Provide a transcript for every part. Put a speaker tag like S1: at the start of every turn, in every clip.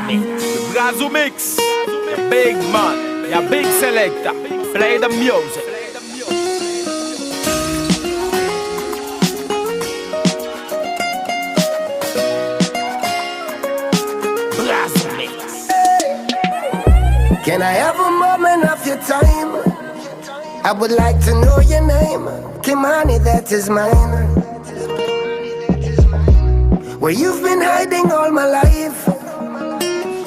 S1: Brazo Mix, ya big man, ya big selector. Play the music. Brazo Mix.
S2: Can I have a moment of your time? I would like to know your name. Kimani, that is mine. Where you've been hiding all my life.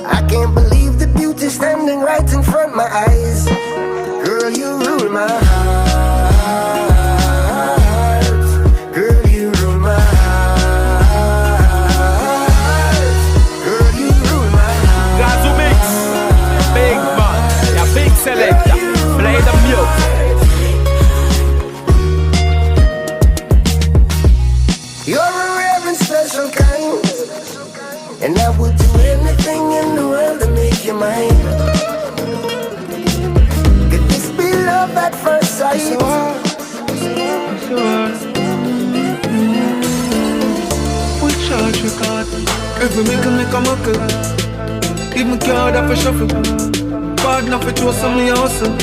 S2: I can't believe the beauty standing right in front of my eyes. Girl, you rule my heart. Girl, you rule my heart. Girl, you rule my heart.
S1: Brazo Mix, big man, ya big selector. Play the music.
S2: You're a rare and special kind, and I would do anything in the world to make you mine. Could this be love at first sight?
S3: We charge your card. If we make a muckle, give me card up a shuffle. Partner for choose some me hustle.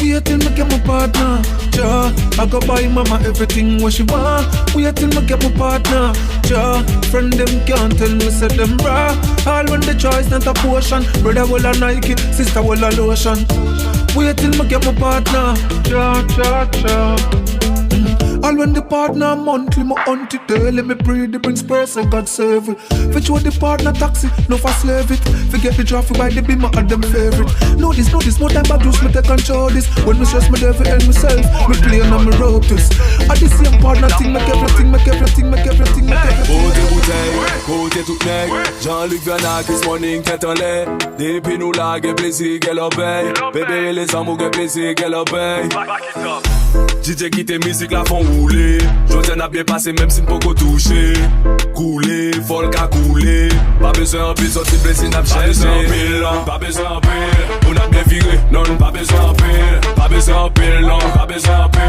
S3: Wait till me get my partner. Ja, I go buy mama everything what she want. Wait till me get my partner. Ja, friend them can't tell me say them raw. All when the choice not a portion. Brother will a Nike, sister will a lotion. Wait till me get my partner. Ja. All when the partner monthly, my auntie daily. Me pray the brings person, God save it. Fetch what the partner taxi, no for slave it. Forget the traffic by the beamer and them favorite. Know this, more time I do me take control this. When me stress me devil and myself, me play on me rope this. At the same partner thing, make everything.
S4: Côté bouteille, côté toute nègre. Jean-Luc Vernat, Chris Morning, tête en lait. Depuis nous là, get plaisir, qu'elle obéit. Bébé les amours, get plaisir, qu'elle obéit. DJ qui tes musiques la font rouler. José n'a bien passé même si ne peut pas toucher. Couler, folk à couler. Pas besoin en pile, sorti blessé n'a pas besoin en pile. Pas besoin en pile, on a bien viré. Non, pas besoin en pile. Pas besoin en pile, non, pas besoin en pile.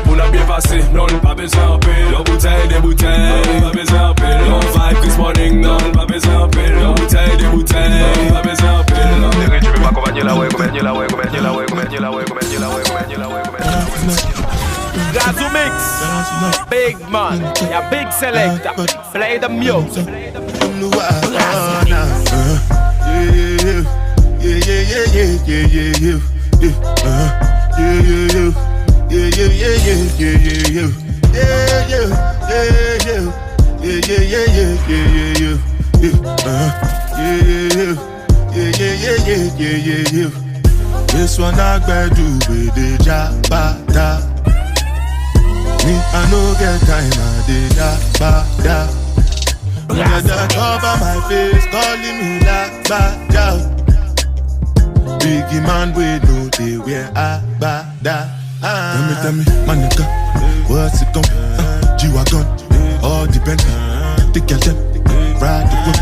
S4: On a bien passé, non, pas besoin en pile. Nos bouteilles, des bouteilles, pas besoin en pile. Non, vibe Chris Morning, non, pas besoin en pile. Nos bouteilles, des bouteilles, pas besoin en pile. Tu peux m'accompagner la way, accompagner la way.
S1: Brazo Mix, big man, ya big selector. Play the music.
S5: This one I gotta do with the jabata. Me, I no get time, I did jabata. Brother cover my face, calling me like bada. Biggie man, we know they wear a bada. Tell me, my nigga, what's it gon' G-Wagon, all depends. Take your them, ride the whip.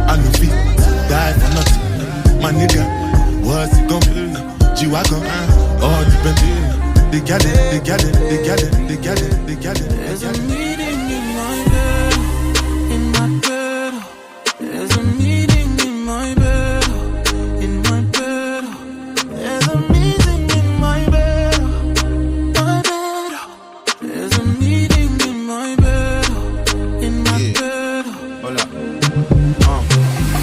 S5: I know feet, die for nothing. My nigga, what's it gon' G-Wagon, all depends. They got it.
S3: There's a meeting in my bed, There's a meeting in my bed, There's a meeting in my bed, There's a meeting in my bed,
S6: Hold up.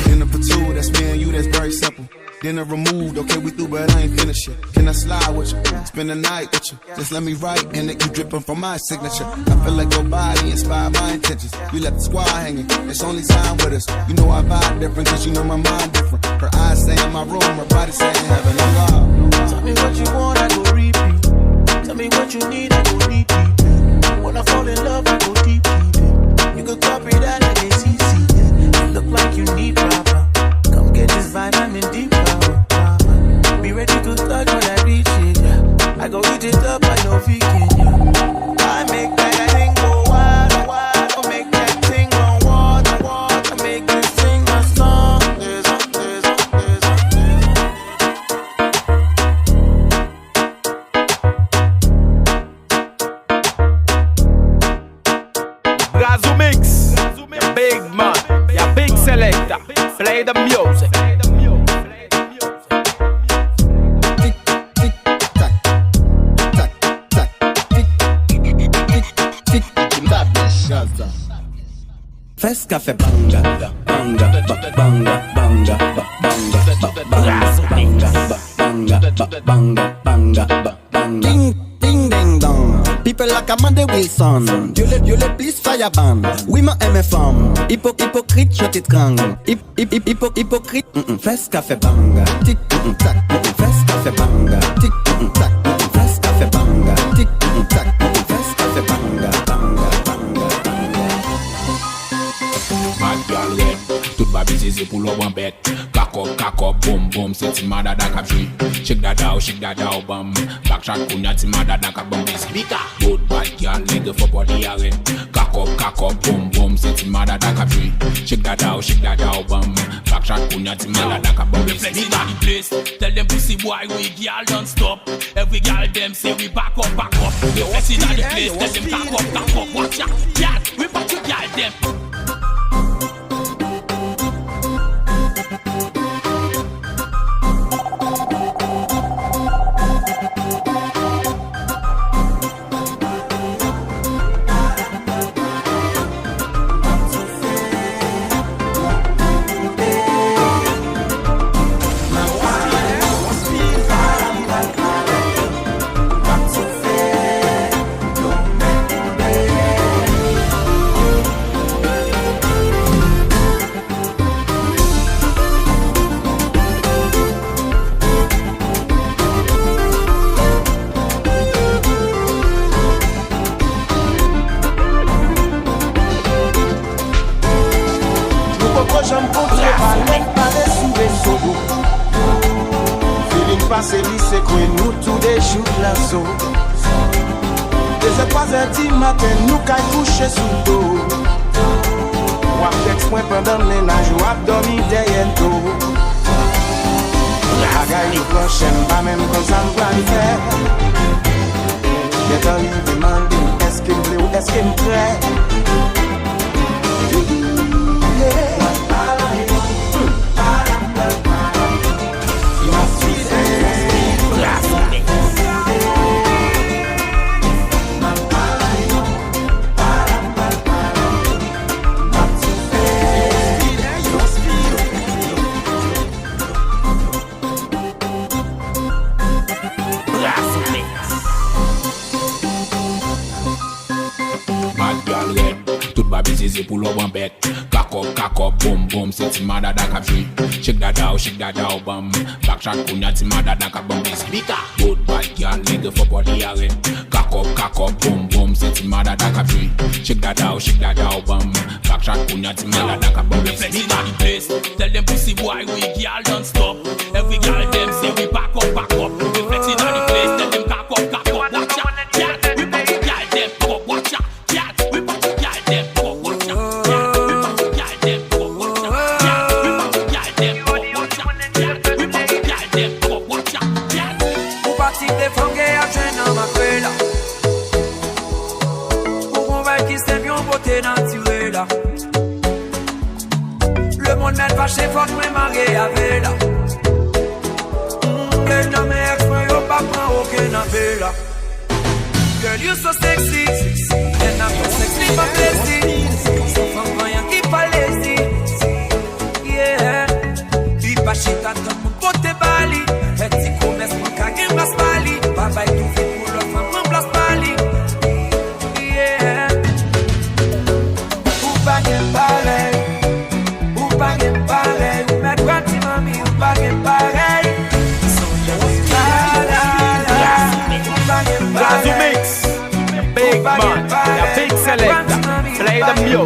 S6: Dinner for two, that's me and you, that's very simple. Dinner removed, okay, we through, but I ain't finished yet. Can I slide with you? Spend the night with you. Just let me write, and it you dripping from my signature. I feel like your body inspired my intentions. You left the squad hanging, it's only time with us. You know I vibe different, cause you know my mind different. Her eyes say in my room, her body saying heaven and God.
S3: Tell me what you want, I go repeat. Tell me what you need, I go repeat. When I fall in love, I go deep. You could copy that like it's easy. You look like you need proper. Come get this vibe, I'm in deep power. Be ready to touch when I reach it. I go eat it up, I know vegan. I make that thing go wild. I make that thing go wild. I make this thing my song.
S1: Brazo Mix, ya big man, ya Your big selector, play the music.
S7: Fes café banga, banga, banga, banga, banga, banga, banga, banga. Ding, ding, ding, dong. People like Amanda Wilson. Dieu le please fire ban. Oui, ma MFM. Hypocrite, je t'étrangle. Hypocrite. Fes café banga. Tic, tac. Fes café banga. Tic, tac. Fes café banga. Tic, tac. Fes café banga.
S8: Bad girl red, tout babi zizi pou lo wan bet. Kakop, boom, boom, c'est ti madada kap jwi. Shake that out, bam. Backshot kunya ti madada kap bam busy. Bika, good bad girl, leg for body array. Kakop, boom, boom, c'est ti madada kap jwi. Shake that out, bam. Backshot kunya ti madada kap bam busy. Reflex in the place, tell them pussy boy we girl don't stop. Every girl them say we back up. Reflex in the place, tell them cock up, watch out, yeah, we back you girl them.
S3: C'est lycée que nous tous des jours là so. Des pas intimes que nous qu'à coucher sous dos. Wap d'expoint pendant les nages, wap dormi derrière tout. La gaille du prochaine, pas même comme ça me va le faire. J'ai dans lui demander est-ce qu'il me plaît ou est-ce qu'il me plaît.
S8: Zizi pou lo wan bet. Kakop, boom, boom, c'est ti madada kap jwi. Shake that out, bam. Backshot kunya ti madada kap bam busy. Bika, good bad girl, leg for body array. Kakop, boom, boom, c'est ti madada kap jwi. Shake that out, bam. Backshot kunya ti madada kap bam busy. Reflex in the place, tell them pussy boy we girl don't stop. Every girl them say we back up. Reflex in the place, tell them cock up, watch out, yeah, we back to girl them, watch out, yeah, we back to girl them.
S9: Le monde m'aide pas chez Fort, mais marié avec là. Les noms ex-moi, y'a pas prend aucun appel là. Girl, you so sexy. And I'm so sexy, my blessing. So femme voyant qui pas lazy. Yeah. Il pas chita dans mon pote bali. Et si commerce, mon kagin place bali. Bye tout fait pour le femme, mon place bali. Yeah. Ou pas qu'un pareil. Ou pas qu'un pareil. Ou mettre quoi, ti mami, ou pas qu'un pareil.
S1: Gazu Mix, big man, the big selector, play the music.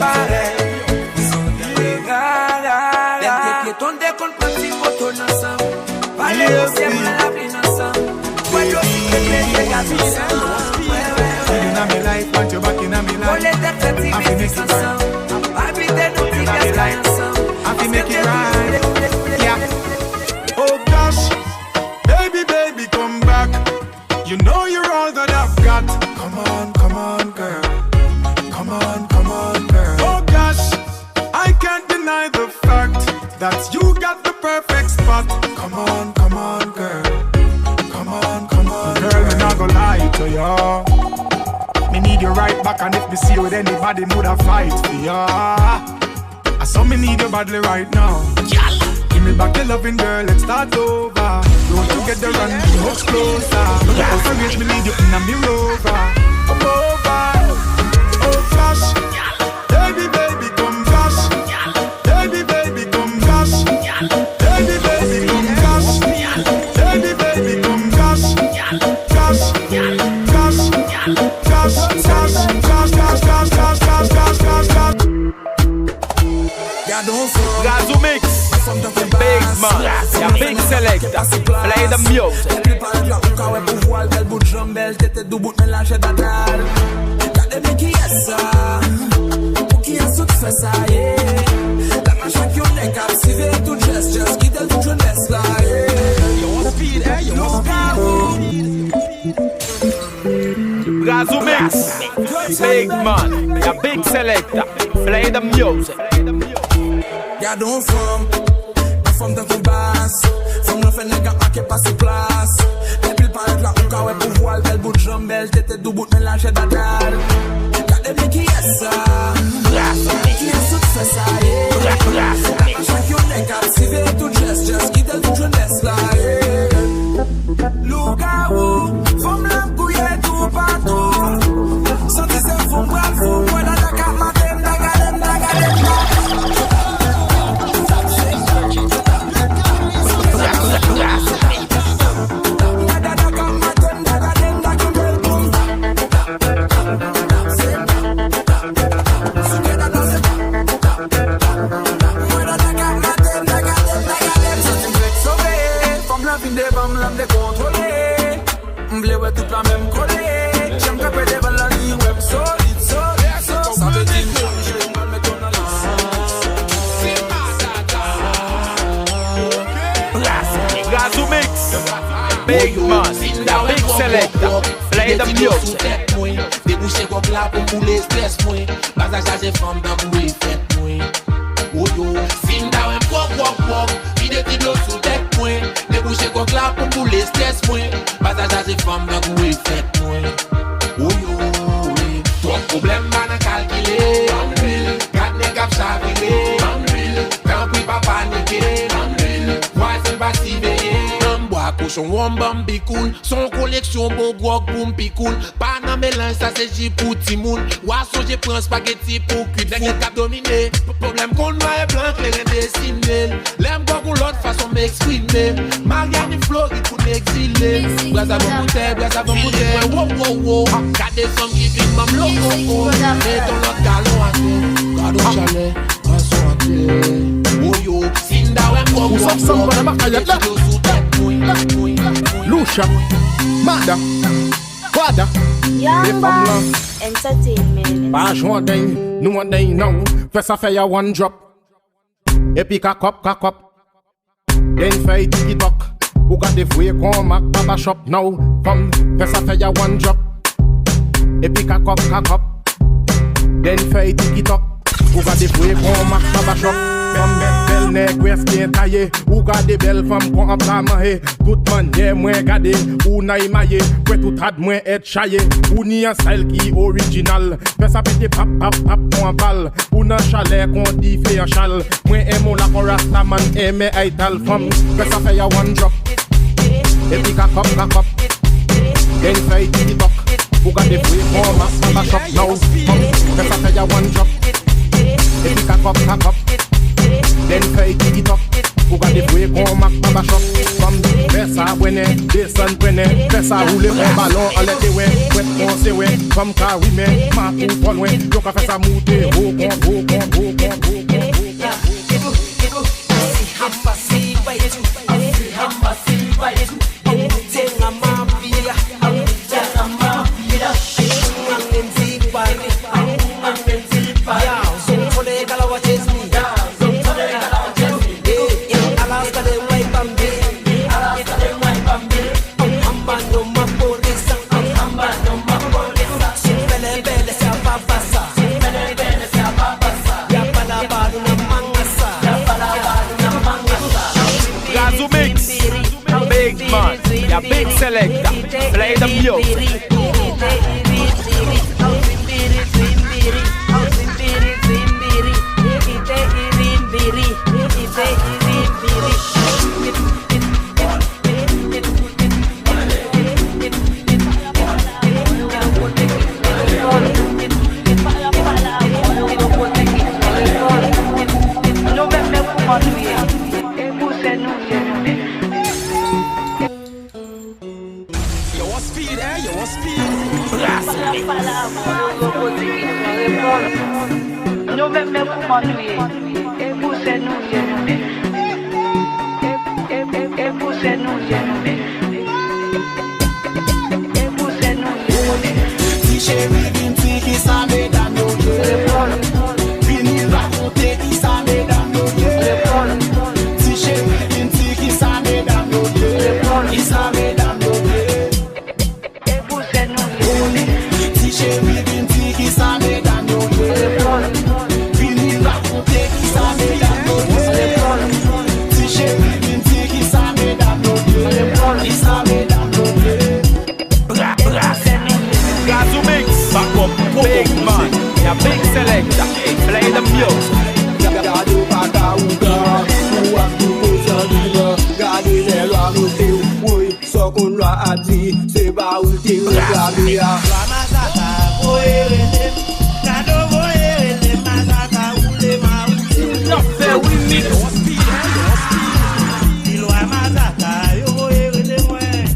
S5: Oh gosh, baby, come back. You know you're all that I've got. Come on, girl. Come on, girl. Oh gosh, I can't deny the that you got the perfect spot. Come on, girl. Come on. Girl, me not gonna lie to ya. Me need you right back, and if me see you with anybody, me woulda fight for ya. I saw me need you badly right now. Give me back your loving, girl, let's start over. Roll together and be much closer. Look at how great me lead you in a me rover. Come over, oh flash. Baby, come flash. Baby, come flash. Baby, come flash. Baby, come flash. Flash.
S1: Gazou Mix, Big Man, y'a Big Selector, play the music. Gazou Mix, Big Man, y'a Big Selector, play the music.
S3: Y'a donc femme de coup basse. Femme le fait nègre à qui passe place. Depuis le paraît là, on caouet pour voir belle bout de jambe, belle tête du bout de mélange d'adal. Y'a des mecs qui est ça. Qui est tout fait ça, yeah. Chacun n'est qu'à civer tout just quitte tout jeunesse là, yeah. Lougaou, femme l'embouiller tout partout. Sentez ces femmes bras fous, moi dans la carte matin, dagadem.
S1: Gazou Mix, Big Man, the Big Selector, play the music.
S3: Débouché comme là pour couler stress moi. Bazage à des femmes dans bouée fête moi. Oh yo, fin d'awen pok. Vide ti l'eau sous tête moi. Débouché comme là pour couler stress moi. Bazage à des femmes dans bouée fête moi. Oh yo, trop problème man à calculer. Quatre nèg ap chaviré. Quand puis pas paniquer. Voisin pas si veillé. Cochon wambambi cool, son collection bon gros boum picoul. Pas nan mélange ça c'est J pour Timoun. Ouasso j'ai prends spaghetti pour cuit. Nèg cap dominé. Problème qu'on noir et blanc les dessiné. L'aime quoi pour l'autre façon m'exprimer. Mariani Floride pour m'exiler. Braza bon bouteille. Wow. Gardez femme qui vit mam loco. Et ton l'autre galon à terre. Gardons chalet, passons à terre. Oh yo, Sinda ouais wow.
S5: Lucia, Mada, Wada,
S10: Young Boss Entertainment.
S5: Pas joint d'un, nous on d'un non. Fais ça fait ya one drop. Et puis kakop. Then fait TikTok. Ou gade fouye kon mak baba shop now. Comme fais ça fait ya one drop. Et puis kakop. Then fait TikTok. Ou gade fouye kon mak baba shop. Belle nèg ouest bien taillé. Ou gade belle femme qu'on a pas mangé. Tout manière moins gade ou na imaillé. Ouais tout had moins être chaillé. Ou ni un style qui original. Fais ça pété pap on balle. Ou nan chalet qu'on dit fait un chal. Moi aime la rasta man aime aital femme. Fais ça fait ya one drop. Et puis kakop. Then fait TikTok. Ou gade fouye qu'on ma shop now. Fais ça fait ya one drop. Et puis kakop. Then fait TikTok. Ou gade fouye qu'on ma shop. Comme fais ça wene, descend prene. Fais ça rouler mon ballon en l'été ouais. Fouette on c'est ouais. Comme car oui mais ma tout trop loin. Yo ka fait ça monter haut con.
S3: Belle, c'est à pas ça.
S1: selector. Play the music.
S11: No me manuye, ebuse nuye no me. Ebuse nuye no me. Ebuse nuye no me.
S3: Si chérie vin ti ki sa mesdames yo ye. Vini raconter ki sa mesdames yo ye. Si chérie vin ti ki sa mesdames yo ye. Ki sa mesdames yo ye.
S11: Ebuse nuye no me.
S3: Si chérie vin ti ki sa mesdames yo ye. Vini raconter ki sa mesdames yo ye. Si chérie vin ti ki sa mesdames yo ye. Ki sa mesdames yo ye.
S1: Gazu mix, back up, big man, yeah, big selector. Play the music.
S3: Gade pata ouga, ou ap tou kosan dina. Gade lè lwa mote ou, woy, so kon lwa ap di. Se ba ou te ou gade ya. Lwa masaka, woye rele. Gado woye rele, masaka ou le ma ou te.
S1: Not fair with me.
S3: Lwa masaka, yo woye rele mwen.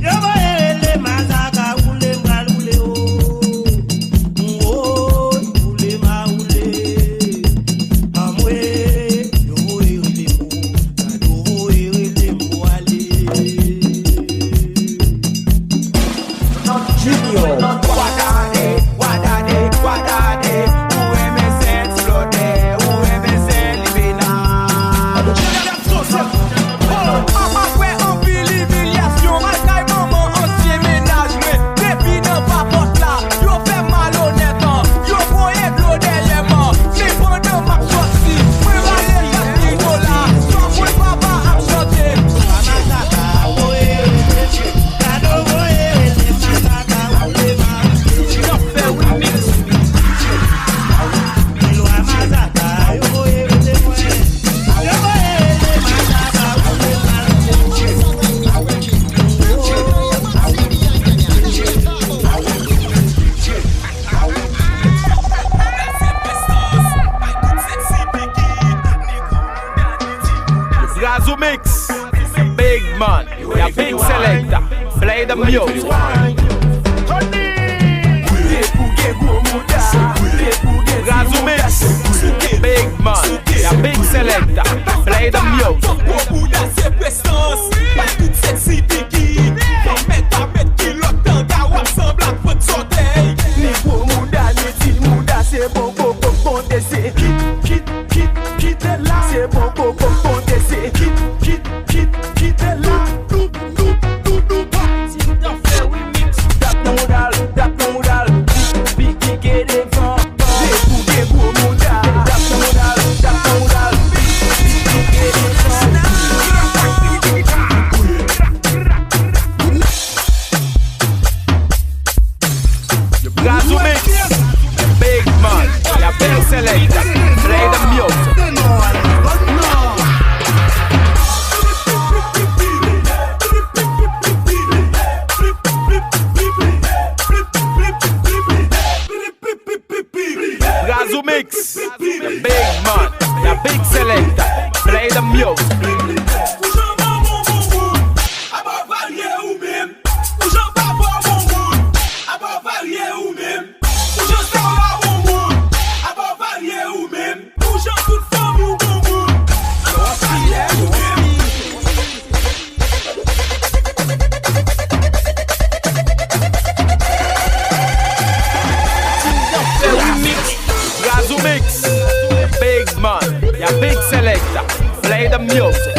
S3: Yo woye rele, masaka ou le mbral ou le o. Woy, ou le ma ou le.
S1: Gazu mix, big man, yeah, big selector. Play the music. Gazu mix, big man, yeah, big selector. Play the music. Gazu mix, big man, yeah, big selector. Play the music. Gazu mix, big man, yeah, big selector. Play the music. Gazu mix, big man, yeah, big selector. Play the music.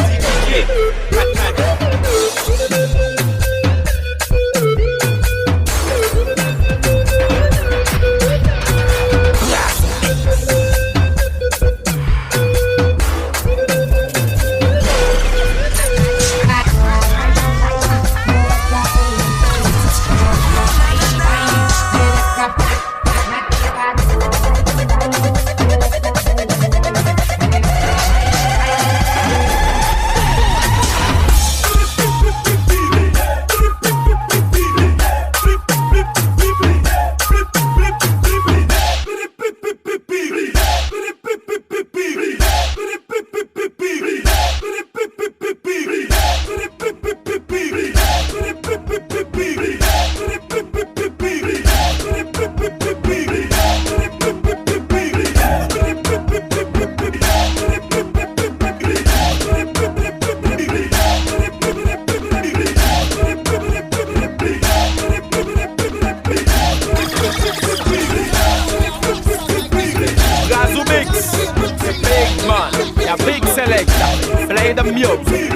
S1: a big selector. Play the music.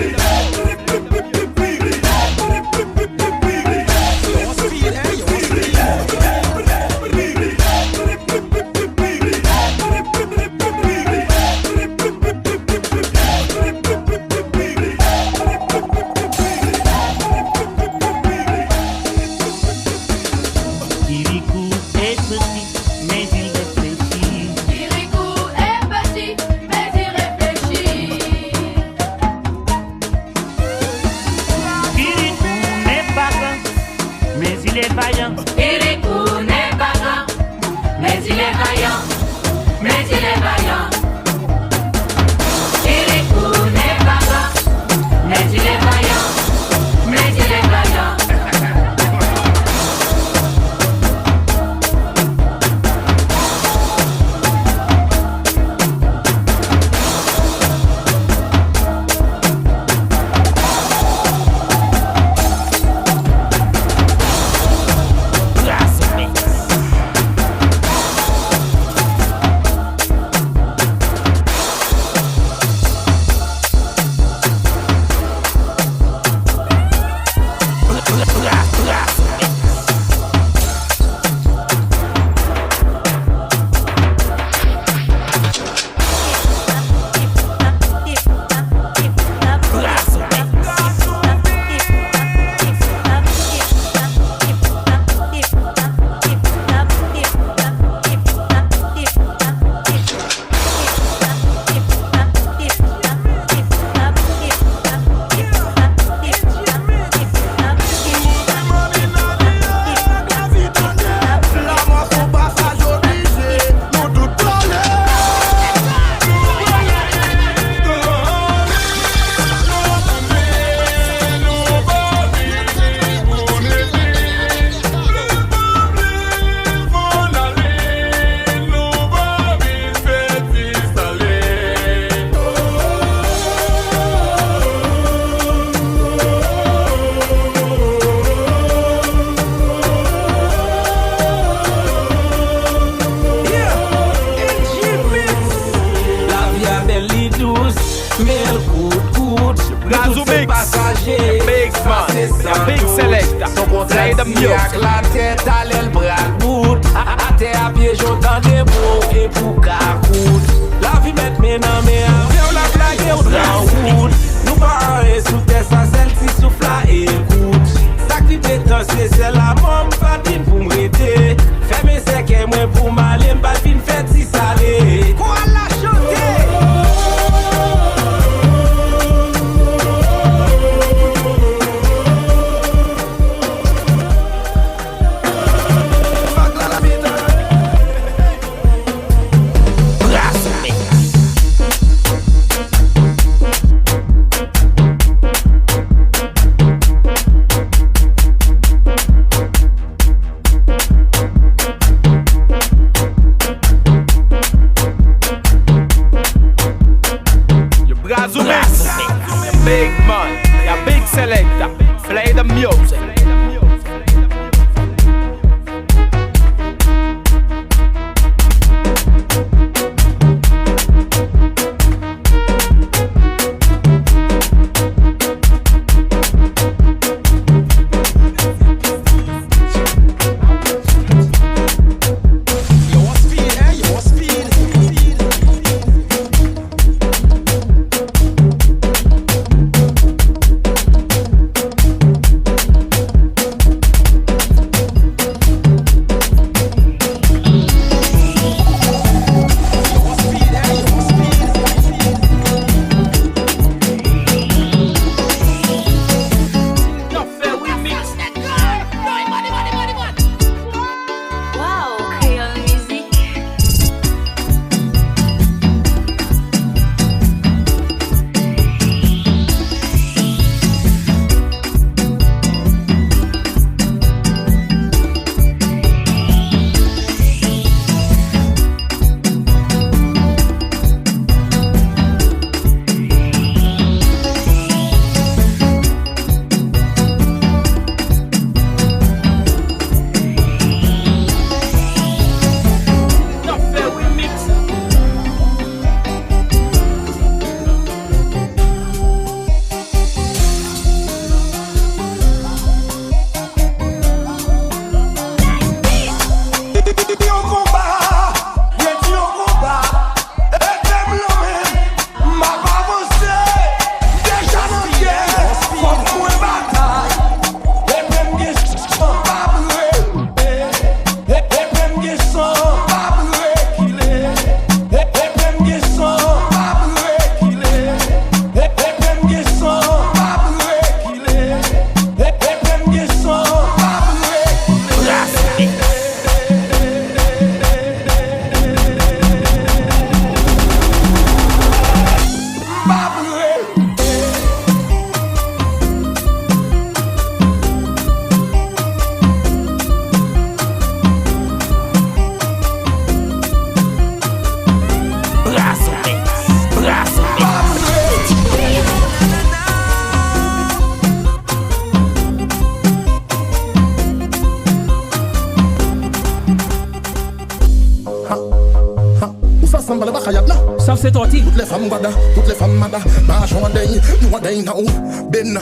S5: le bakayat là.
S12: Sauf c'est torti.
S5: Toutes les femmes bada, toutes les femmes mada. Marche en day, nous en day now. Ben,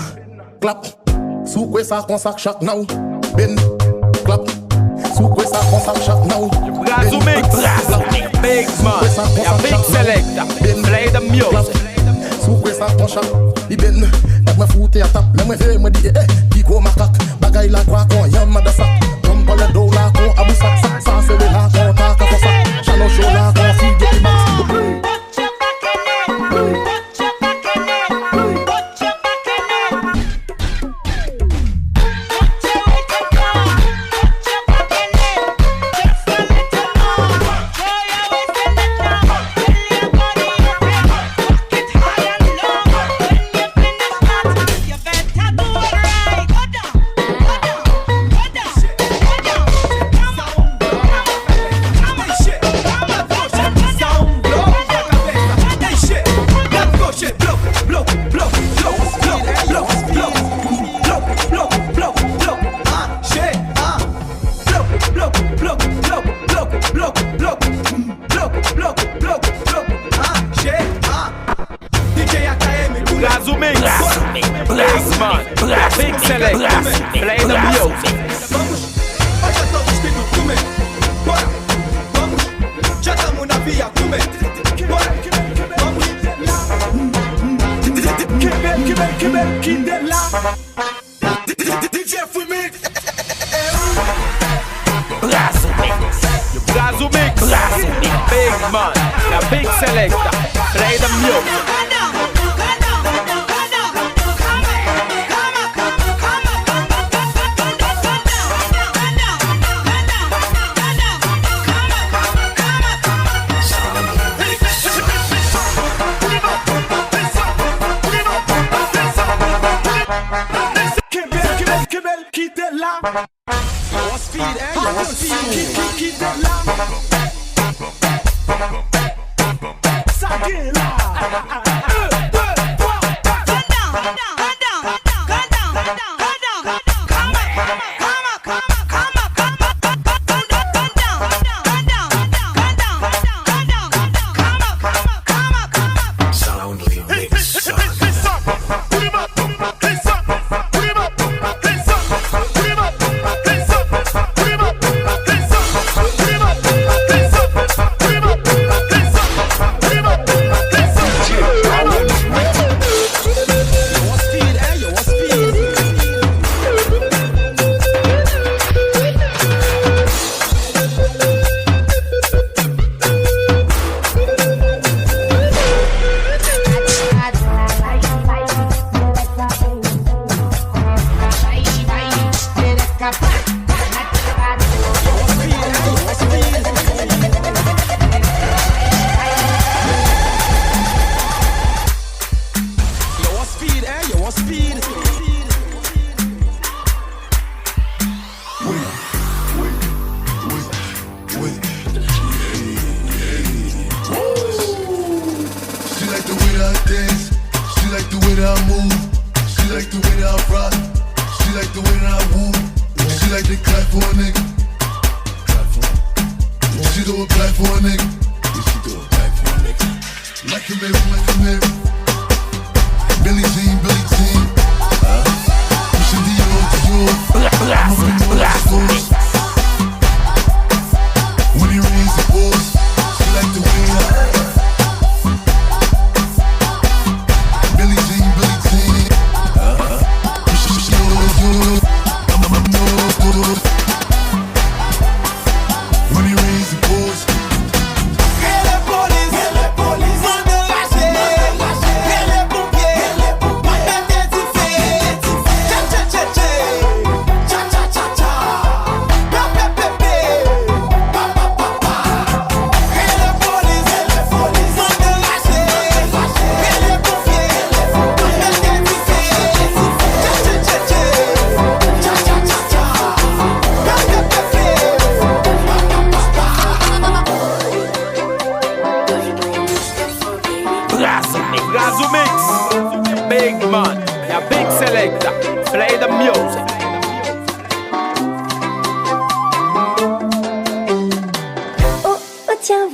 S5: clap. Sous quoi ça consac chaque now. Ben, clap. Sous quoi ça consac chaque now.
S1: Brazo mix, big man, ya big selector. Play the music.
S5: Sous quoi ça consac, i ben. Ek me foute à tap, le me fait me dit Pico macaque, bagay la quoi qu'on yam madassa. Comme pas le dos là qu'on aboussa. Ça c'est le là qu'on ta comme ça. Chano show là qu'on fille de max.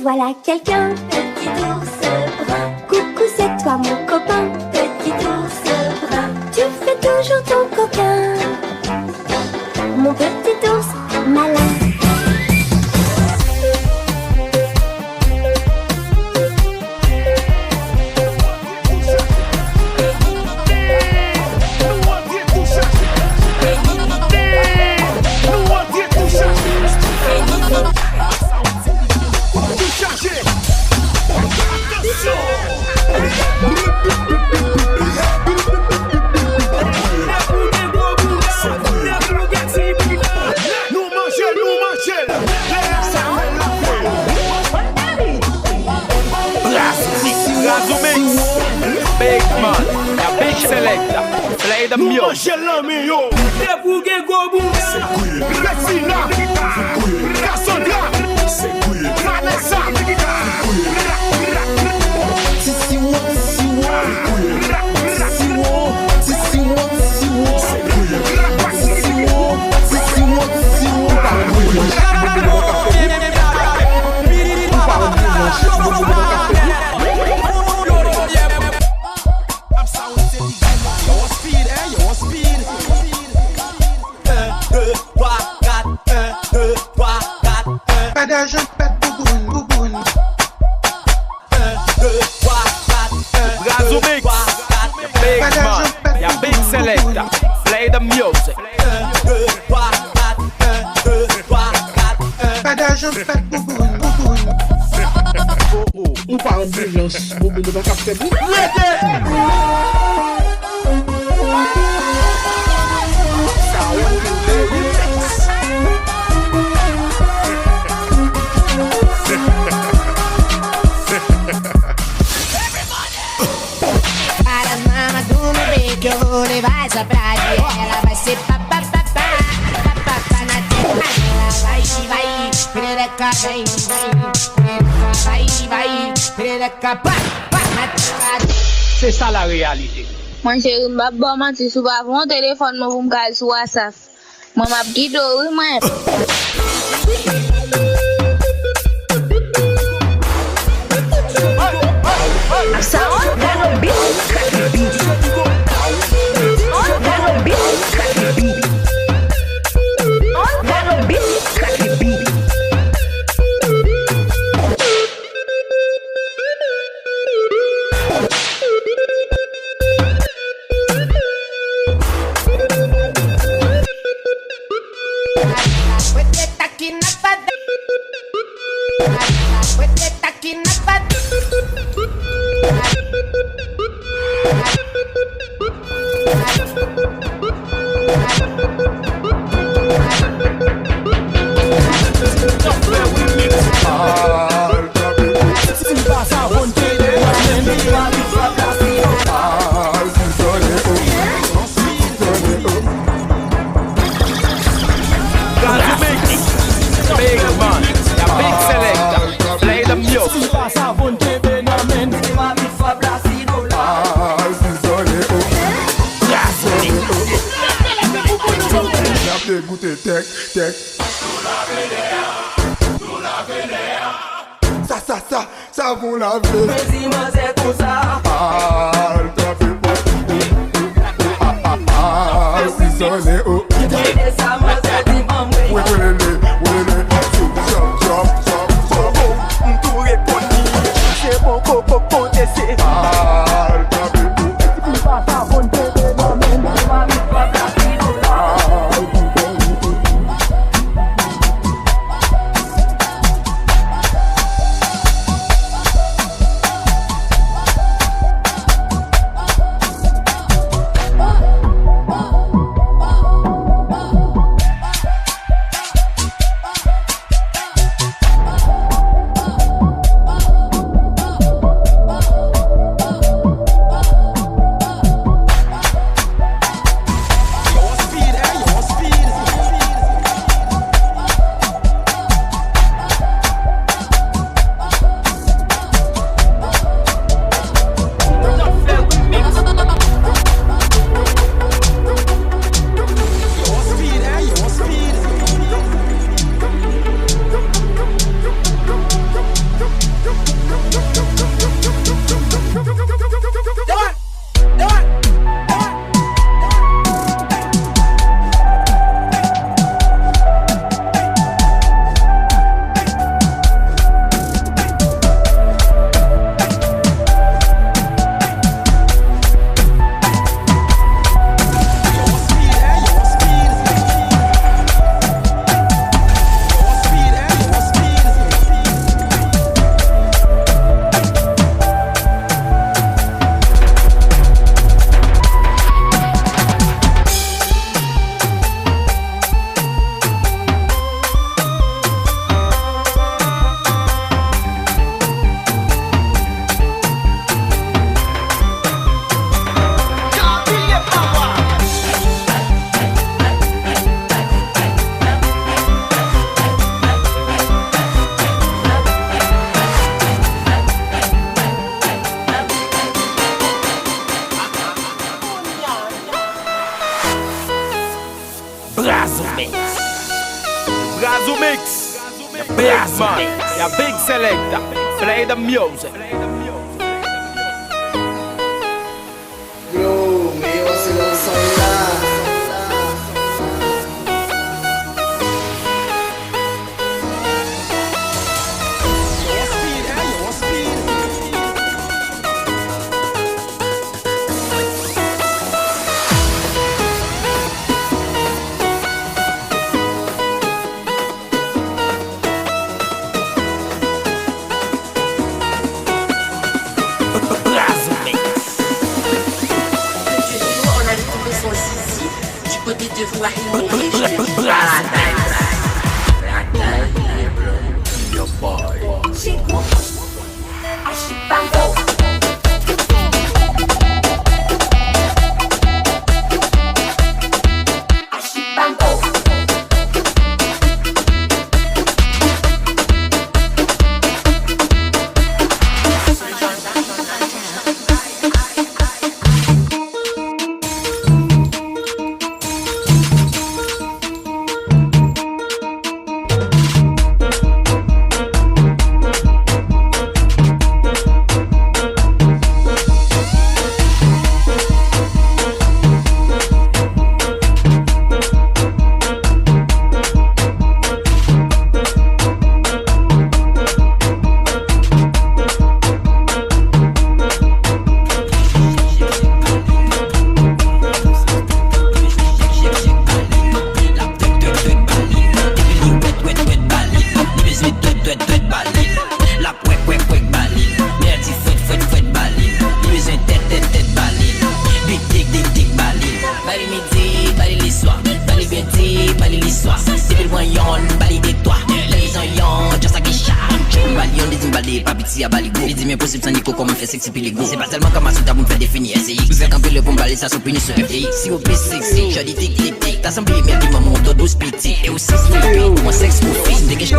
S10: Voilà quelqu'un
S1: Big man, a big selector. Play the music. Play the music.
S12: Ou pa ambulans, boubou nou baka fè bou.
S13: Para as mamas do meu bem que eu vou levar essa pra de ela vai ser papapá, papapá na tela. Ela vai, perereca, vem, perereca, vai, perereca, pá, na tela.
S12: C'est ça la réalité.
S10: Mon chéri, m'a bon menti sou pa von téléphone moi pou m'gal sou WhatsApp. Moi m'a guido oui moi.
S11: Sound that beat, crack the beat. On that beat, crack the beat. On that beat, crack the beat.
S13: With the tacky napa, with the tacky napa.
S1: Big man, a big selector. Play the music.
S5: Écoutez, tech, tech. Ça vous lave.
S1: Gazu Mix, your big man, your big selector. Play the music.
S12: Bro, meio oscilação lá.
S14: C'est pas seulement comme un souda pour me faire définir SCX. Vous êtes un peu le bon balai, ça s'en punit sur FDX. Si vous plus sexy, je dis tic tic tic. T'as semblé bien dit maman, ton 12 petit. Et aussi stupide, mon sexe pour fils. Dégage.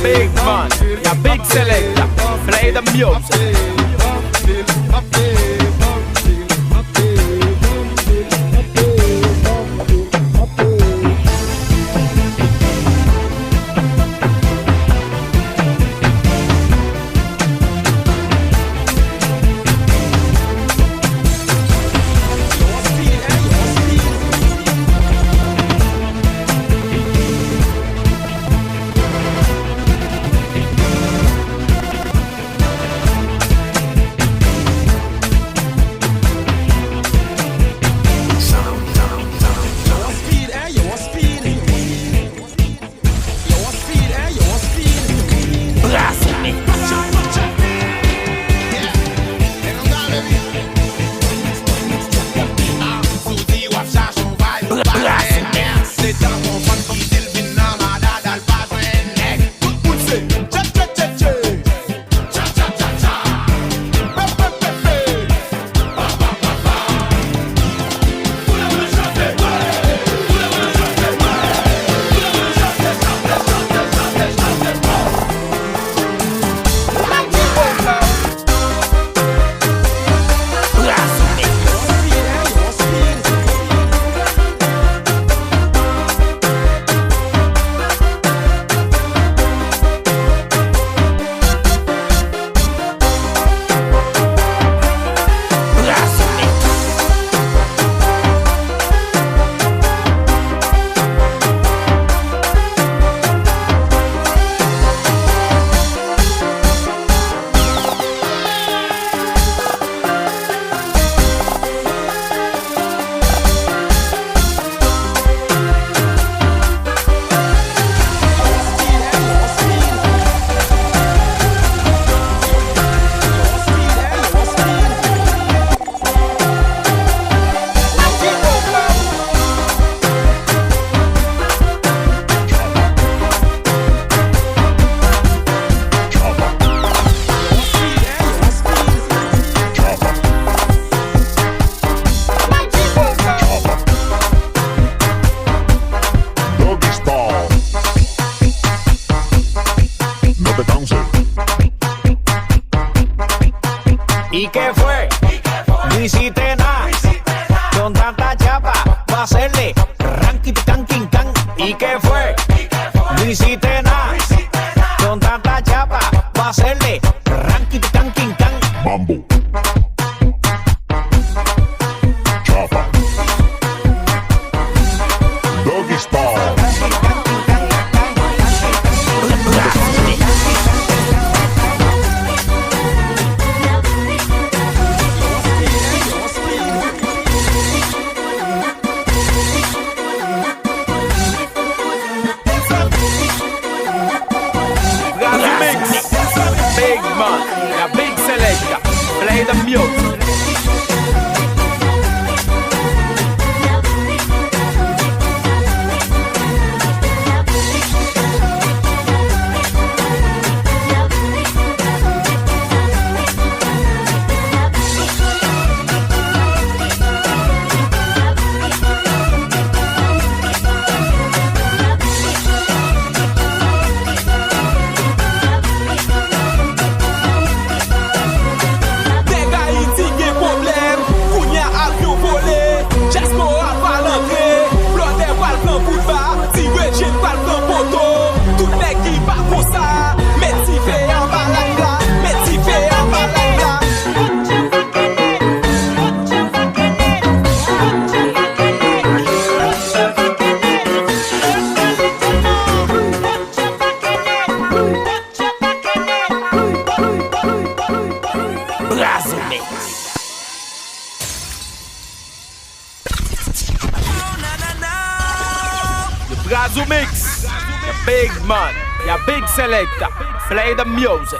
S1: Big man, your big selector. Play the music. ¿Y qué fue? No hiciste nada. Con tanta chapa, va a hacerle ranking, can, king, can. ¿Y qué fue? No hiciste nada. Con tanta chapa, va a hacerle ranking, can, king, can.
S5: Mambo. Chapa. Doggy style.
S1: Big man, a big selector. Play the music. Brazil Mix, the big man, your big selector. Play the music.